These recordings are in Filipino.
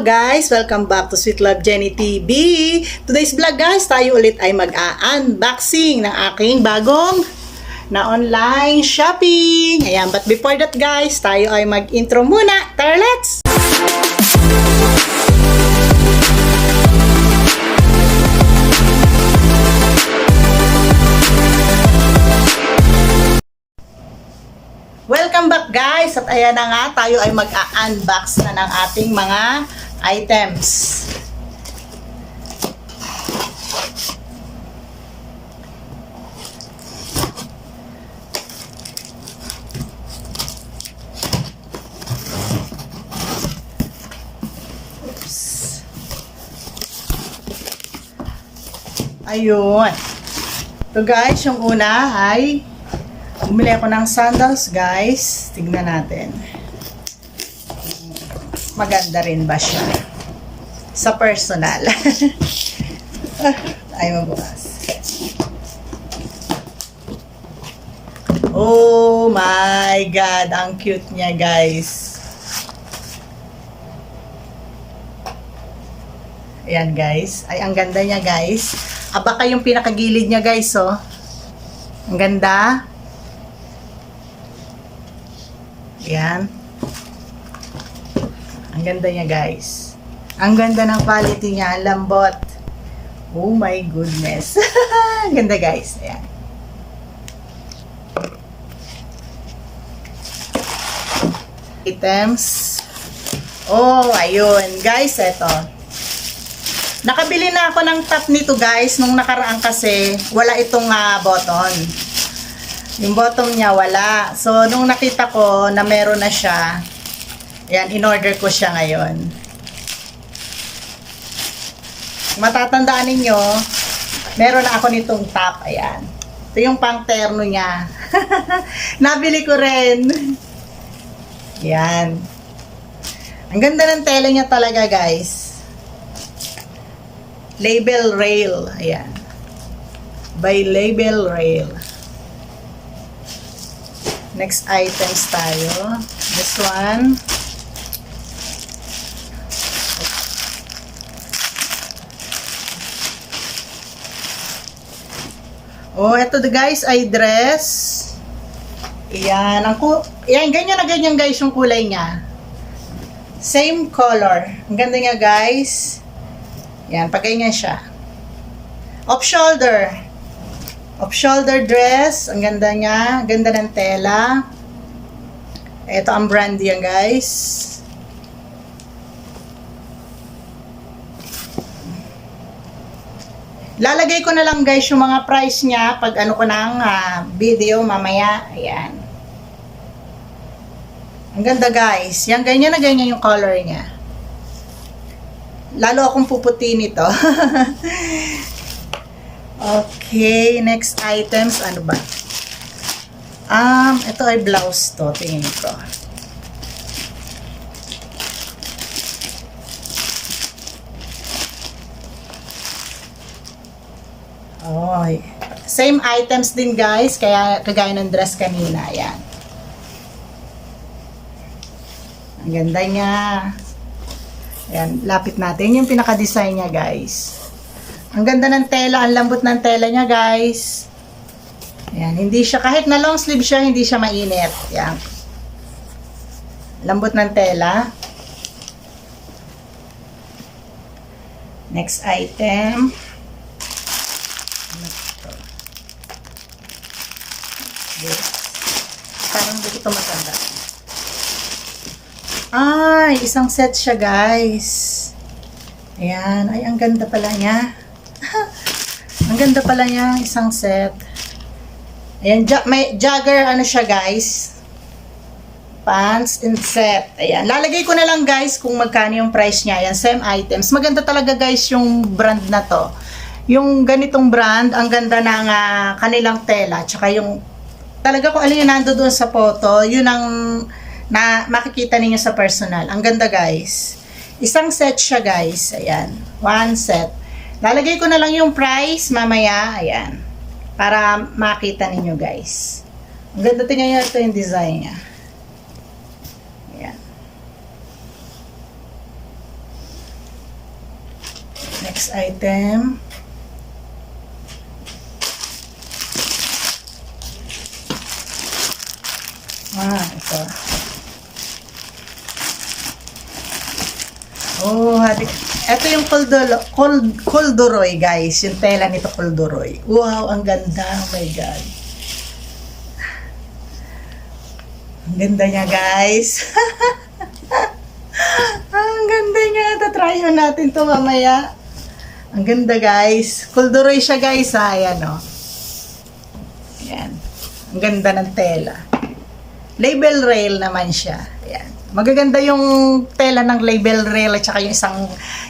Hello guys! Welcome back to Sweet Love Jenny TV. Today's vlog guys, tayo ulit ay mag-unboxing ng aking bagong na online shopping. Ayan, but before that guys, tayo ay mag-intro muna. Tara, let's! Welcome back guys! At ayan na nga, tayo ay mag-unbox na ng ating mga items. Oops. Ayun. Ito guys, yung una ay bumili ako ng sandals, guys. Tignan natin. Maganda rin ba siya? Sa personal. Ay, mabukas. Oh my God! Ang cute niya, guys. Ayan, guys. Ay, ang ganda niya, guys. Baka yung pinakagilid niya, guys, oh. Ang ganda. Yan. Ang ganda niya guys. Ang ganda ng quality niya. Ang lambot. Oh my goodness. Ang ganda guys. Ayan. Items. Oh, ayun. Guys, eto. Nakabili na ako ng top nito guys. Nung nakaraan kasi, wala itong button. Yung bottom niya wala. So, nung nakita ko na meron na siya, yan, in-order ko siya ngayon. Matatandaan ninyo, meron na ako nitong top. Ayan. Ito yung pang terno niya. Nabili ko rin. Yan. Ang ganda ng tela niya talaga, guys. Label Rail. Ayan. By Label Rail. Next items tayo. This one. Oh, ito guys ay dress. Ayan. Ayan, ganyan na ganyan guys yung kulay niya. Same color. Ang ganda niya guys. Ayan, pag ganyan siya. Off-shoulder. Off-shoulder dress. Ang ganda niya. Ganda ng tela. Ito ang brand yan, guys. Lalagay ko na lang, guys, yung mga price niya pag ano ko ng video mamaya. Ayan. Ang ganda, guys. Yan, ganyan na ganyan yung color niya. Lalo akong puputi nito. Okay, next items, ano ba? Ito ay blouse to, tingin ko. Oh, same items din guys, kaya kagaya ng dress kanina, ayan. Ang ganda niya. Ayan, lapit natin yung pinaka-design niya guys. Ang ganda ng tela, ang lambot ng tela niya, guys. Ayan, hindi siya, kahit na long sleeve siya, hindi siya mainit. Ayan. Lambot ng tela. Next item. Ano ito? Yes. Parang hindi ito matanda. Ay, isang set siya, guys. Ayan, ay, ang ganda pala niya. Ang ganda pala niya, isang set. Ayan, may jogger, ano siya guys. Pants and set. Ayan, lalagay ko na lang guys kung magkano yung price niya. Ayan, same items. Maganda talaga guys yung brand na to. Yung ganitong brand, ang ganda ng kanilang tela. Tsaka yung, talaga kung alin yung nando doon sa photo, yun ang makikita ninyo sa personal. Ang ganda guys. Isang set siya guys. Ayan, one set. Lalagay ko na lang yung price mamaya. Ayan. Para makita ninyo guys. Ang ganda, tingnan nyo ito yung design niya. Ayan. Next item. Ito. Oh, ito yung corduroy, guys. Yung tela nito, corduroy. Wow, ang ganda. Oh my God. Ang ganda niya, guys. Ang ganda niya. Tatry natin to mamaya. Ang ganda, guys. Corduroy siya, guys. Ayan, oh. Ayan. Ang ganda ng tela. Label rail naman siya. Ayan. Magaganda yung tela ng label rail at saka yung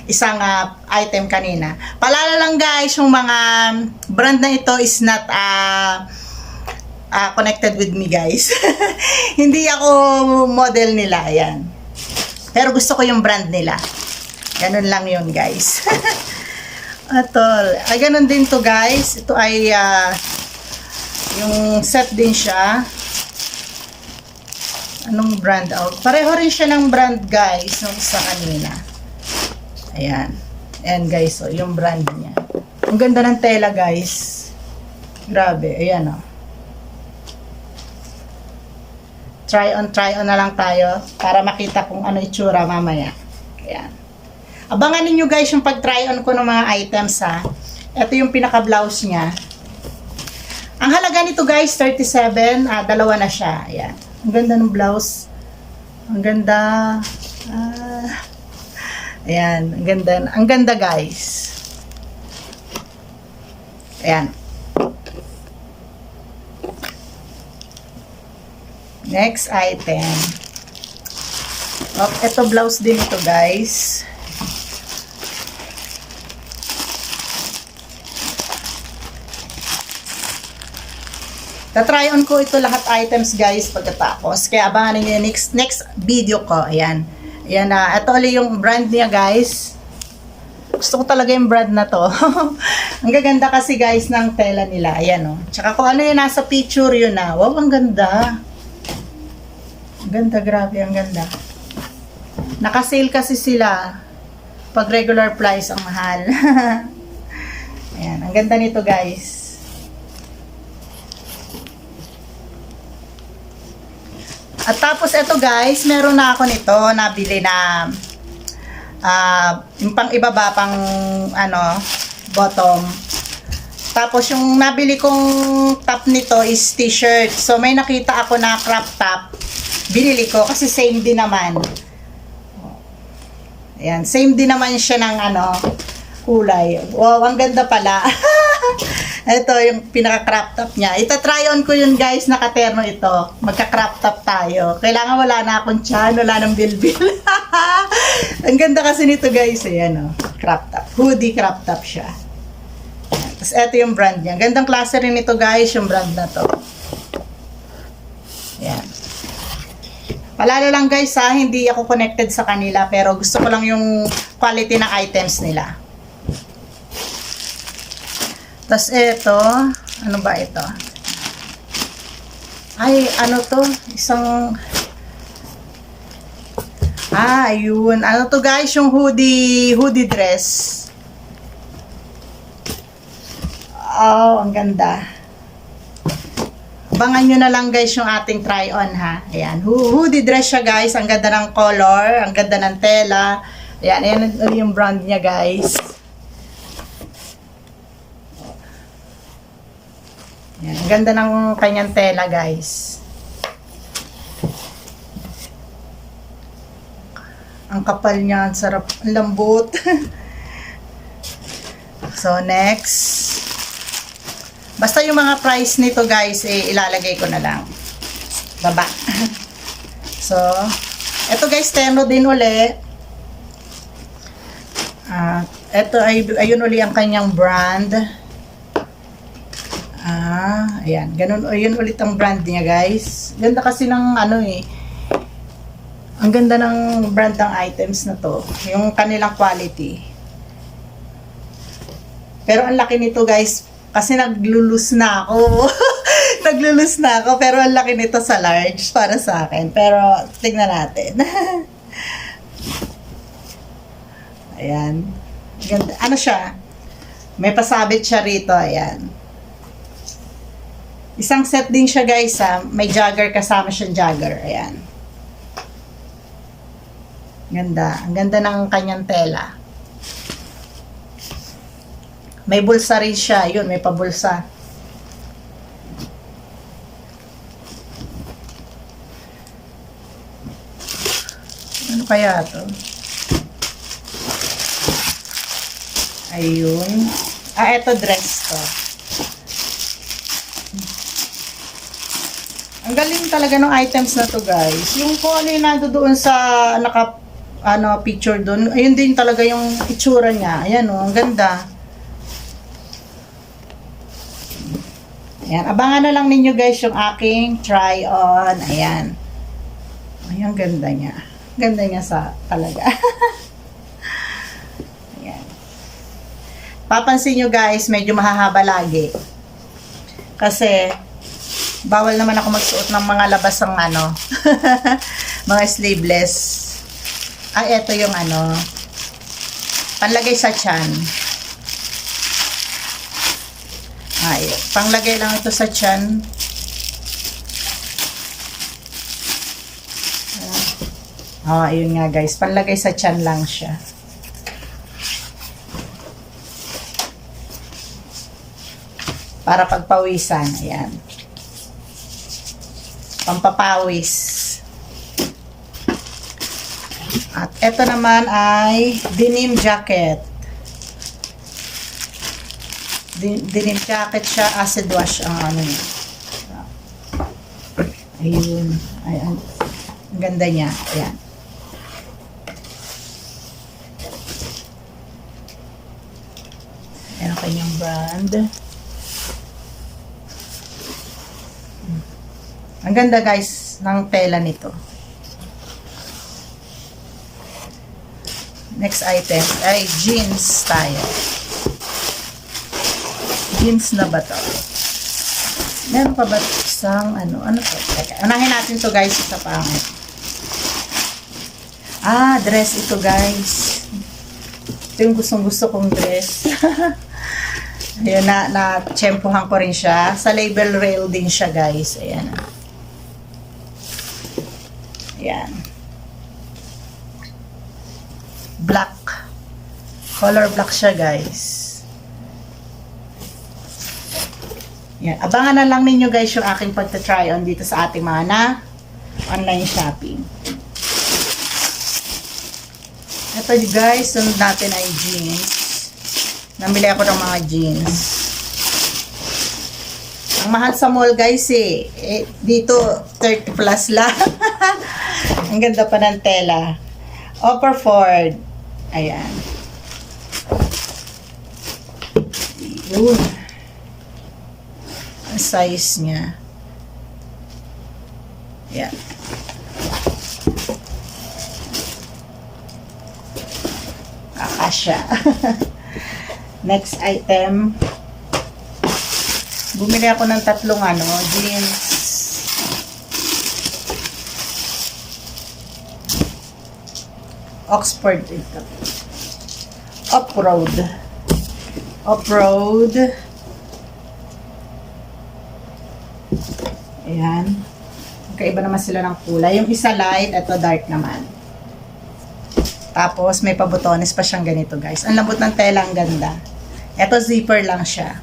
isang item kanina. Paalala lang guys, yung mga brand na ito is not connected with me, guys. Hindi ako model nila. Ayan. Pero gusto ko yung brand nila. Ganun lang yun, guys. Atol. Ay, ganun din to, guys. Ito ay yung set din siya. Anong brand out? Pareho rin siya ng brand, guys, nung isa kanina. Ayan. Ayan, guys, oh, yung brand niya. Ang ganda ng tela, guys. Grabe. Ayan, oh. Try on na lang tayo para makita kung ano itsura mamaya. Ayan. Abangan ninyo, guys, yung pag-try on ko ng mga items, ha. Ito yung pinaka-blouse niya. Ang halaga nito, guys, 37. Dalawa na siya. Ayan. Ang ganda ng blouse. Ang ganda. Ayan. Ang ganda. Ang ganda, guys. Ayan. Next item. Oh, ito blouse din ito, guys. Ta-try on ko ito lahat items, guys, pagkatapos. Kaya abangan niyo yung next video ko. Ayan. Ayan na. Ito ulit yung brand niya, guys. Gusto ko talaga yung brand na to. Ang gaganda kasi, guys, ng tela nila. Ayan, oh. Tsaka kung ano yung nasa picture, yun na. Wow, ang ganda. Ang ganda, grabe, ang ganda. Naka-sale kasi sila. Pag regular price, ang mahal. Ayan, ang ganda nito, guys. At tapos ito, guys, meron na ako nito, nabili na yung pang ibaba, pang bottom. Tapos yung nabili kong top nito is t-shirt. So may nakita ako na crop top. Binili ko kasi same din naman. Ayan, same din naman siya ng kulay. Wow, ang ganda pala. Ito yung pinaka-crop top niya. Ita-try on ko yun, guys, nakaterno ito. Magka-crop top tayo. Kailangan wala na akong tiyan, wala nang bilbil. Ang ganda kasi nito, guys. Ayan, oh. Crop top. Hoodie crop top siya. Ayan. Tapos ito yung brand niya. Gandang klase rin ito, guys, yung brand na to. Ayan. Palala lang, guys, hindi ako connected sa kanila, pero gusto ko lang yung quality ng items nila. Tapos ito, ano ba ito? Ay, ano to? Isang... ayun. Ano to, guys? Yung hoodie dress. Oh, ang ganda. Abangan nyo na lang, guys, yung ating try on, ha. Ayan. Hoodie dress siya, guys. Ang ganda ng color. Ang ganda ng tela. Ayan. Ayan yung brand niya, guys. Ayan. Ang ganda ng kanyang tela, guys. Ang kapal niya. Ang sarap. Ang lambot. So, next. Basta yung mga price nito, guys, ilalagay ko na lang. Baba. So, eto, guys, terno din uli. Eto, ayun uli ang kanyang brand. Ayan. Ganun, ayun ulit ang brand niya, guys. Ganda kasi ng ang ganda ng brand ng items na to. Yung kanilang quality. Pero ang laki nito, guys. Kasi naglulus na ako. Naglulus na ako. Pero ang laki nito sa large para sa akin. Pero, tignan natin. Ayan. Ganda. Ano siya? May pasabit siya rito. Ayan. Isang set din siya guys ha. May jogger kasama siyang jogger. Ayan. Ganda. Ang ganda ng kanyang tela. May bulsa rin siya. Yun, may pabulsa. Ano kaya to? Ayun. Eto dress to. Ang galing talaga ng items na to guys. Yung kung ano yung nando doon sa picture doon, ayun din talaga yung itsura niya. Ayan o, ang ganda. Ayan, abangan na lang ninyo guys yung aking try on. Ayan. Ay, ang ganda niya. Ganda niya sa talaga. Ayan. Papansin nyo guys, medyo mahahaba lagi. Kasi, bawal naman ako magsuot ng mga labasang mga sleeveless. Eto yung panlagay sa tiyan. Panglagay lang ito sa tiyan. Ayun nga guys, panlagay sa tiyan lang siya. Para pagpawisan, ayan. Pampapawis. At ito naman ay denim jacket. Denim jacket siya, acid wash ang niya. Ayun. Ayan. Ang ganda niya. Ayan. Ayan ang kanyang brand. Ang ganda guys ng tela nito. Next item ay jeans tayo. Jeans na ba to? Meron pa ba isang ano to? Teka, unahin natin to guys sa pangit. Dress ito guys. Ito yung gustong-gusto kong dress. Ayun, na-tsempohan ko rin siya. Sa label rail din siya guys. Ayan. Ayan. Black. Color black siya guys. Yan. Abangan na lang ninyo guys yung aking pagta-try on dito sa ating mga online shopping. Ito guys, sunod natin ay jeans. Namili ako ng mga jeans. Ang mahal sa mall guys dito 30 plus lang. Ang ganda pa ng tela. Upper Ford. Ayan. Yun. Ang size niya. Ayan. Akasya. Next item. Bumili ako ng tatlong jeans. Oxford ito. Off-road. Off-road. Ayan. Magkaiba naman sila ng kulay. Yung isa light, ito dark naman. Tapos, may pabutones pa siyang ganito, guys. Ang lambot ng tela, ang ganda. Ito, zipper lang siya.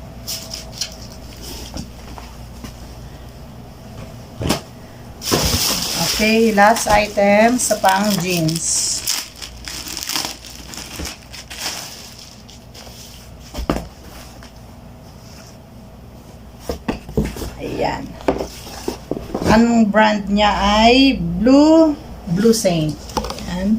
Okay, last item sa pang jeans. Ayan. Ang brand niya ay Blue Saint. Ayan.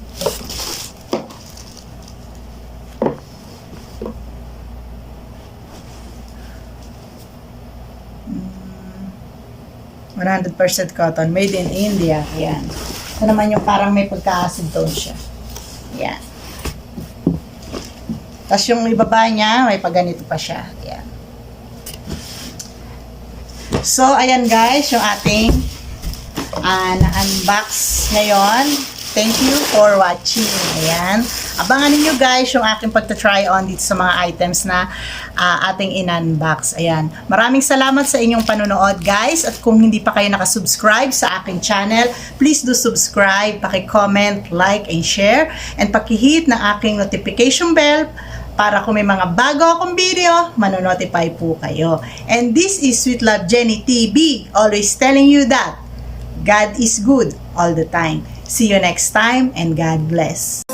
Mm, 100% cotton. Made in India. Ayan. Ito naman yung parang may pagka-acid tone siya. Ayan. Tapos yung ibaba niya, may pagganito pa siya. Ayan. So, ayan guys, yung ating na-unbox ngayon. thank you for watching. Ayan. Abangan ninyo guys yung aking pagta-try on dito sa mga items na ating in-unbox. Ayan. Maraming salamat sa inyong panonood guys. At kung hindi pa kayo nakasubscribe sa aking channel, please do subscribe, paki-comment, like, and share. And paki-hit ng aking notification bell para kung may mga bago akong video, manonotify po kayo. And this is Sweet Love Jenny TV, always telling you that God is good all the time. See you next time and God bless.